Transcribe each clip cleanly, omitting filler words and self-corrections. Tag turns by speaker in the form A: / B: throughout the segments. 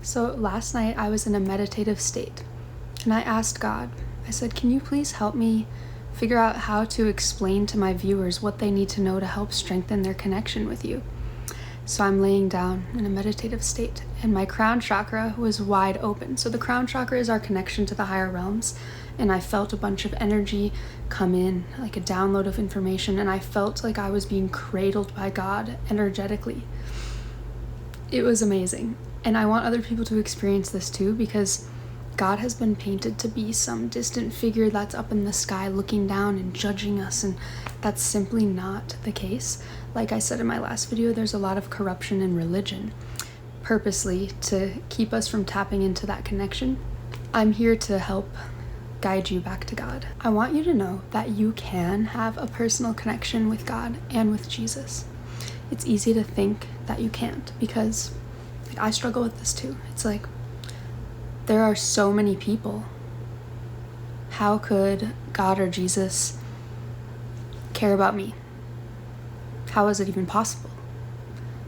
A: So last night I was in a meditative state and I asked God, I said, can you please help me figure out how to explain to my viewers what they need to know to help strengthen their connection with you? So I'm laying down in a meditative state and my crown chakra was wide open. So the crown chakra is our connection to the higher realms. And I felt a bunch of energy come in, like a download of information. And I felt like I was being cradled by God energetically. It was amazing. And I want other people to experience this too, because God has been painted to be some distant figure that's up in the sky looking down and judging us, and that's simply not the case. Like I said in my last video, there's a lot of corruption in religion, purposely to keep us from tapping into that connection. I'm here to help guide you back to God. I want you to know that you can have a personal connection with God and with Jesus. It's easy to think that you can't, because I struggle with this too. It's like, there are so many people. How could God or Jesus care about me? How is it even possible?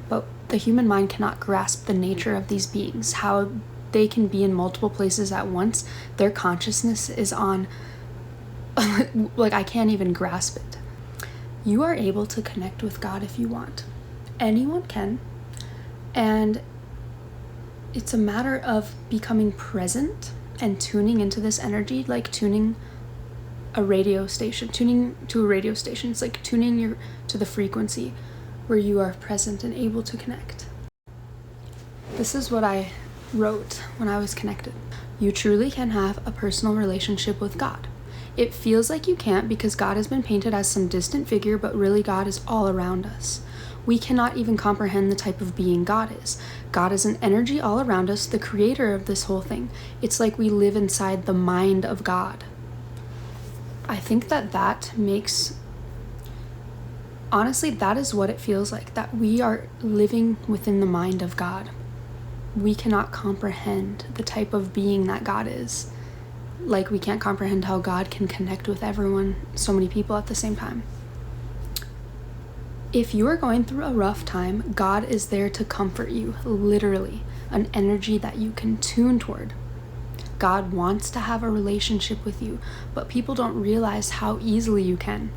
A: But the human mind cannot grasp the nature of these beings, how they can be in multiple places at once. Their consciousness is on, like, I can't even grasp it. You are able to connect with God if you want. Anyone can. And it's a matter of becoming present and tuning into this energy, like tuning a radio station, tuning to a radio station. It's like tuning to the frequency where you are present and able to connect. This is what I wrote when I was connected. You truly can have a personal relationship with God. It feels like you can't because God has been painted as some distant figure, but really God is all around us. We cannot even comprehend the type of being God is. God is an energy all around us, the creator of this whole thing. It's like we live inside the mind of God. I think that makes, honestly, that is what it feels like, that we are living within the mind of God. We cannot comprehend the type of being that God is. Like we can't comprehend how God can connect with everyone, so many people at the same time. If you are going through a rough time, God is there to comfort you, literally, an energy that you can tune toward. God wants to have a relationship with you, but people don't realize how easily you can.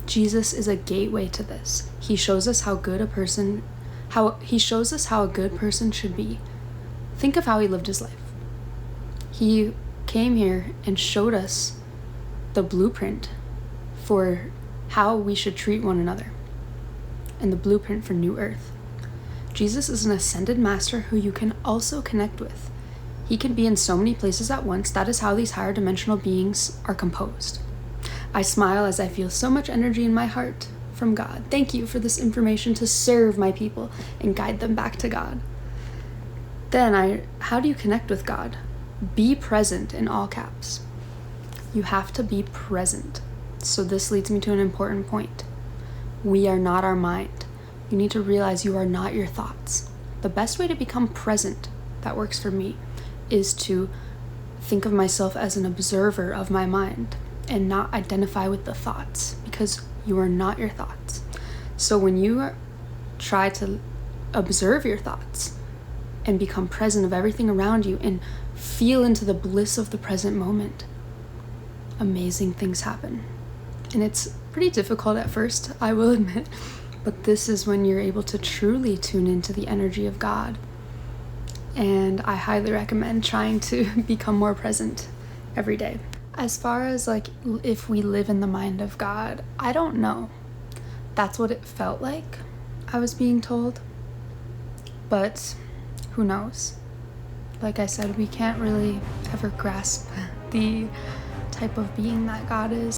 A: Jesus is a gateway to this. He shows us how a good person should be. Think of how he lived his life. He came here and showed us the blueprint for how we should treat one another, and the blueprint for New Earth. Jesus is an ascended master who you can also connect with. He can be in so many places at once. That is how these higher dimensional beings are composed. I smile as I feel so much energy in my heart from God. Thank you for this information to serve my people and guide them back to God. Then how do you connect with God? Be present in all caps. You have to be present. So this leads me to an important point. We are not our mind. You need to realize you are not your thoughts. The best way to become present, that works for me, is to think of myself as an observer of my mind and not identify with the thoughts, because you are not your thoughts. So when you try to observe your thoughts and become present of everything around you and feel into the bliss of the present moment, amazing things happen. And it's pretty difficult at first, I will admit, but this is when you're able to truly tune into the energy of God. And I highly recommend trying to become more present every day. As far as like if we live in the mind of God, I don't know. That's what it felt like I was being told, but who knows? Like I said, we can't really ever grasp the type of being that God is.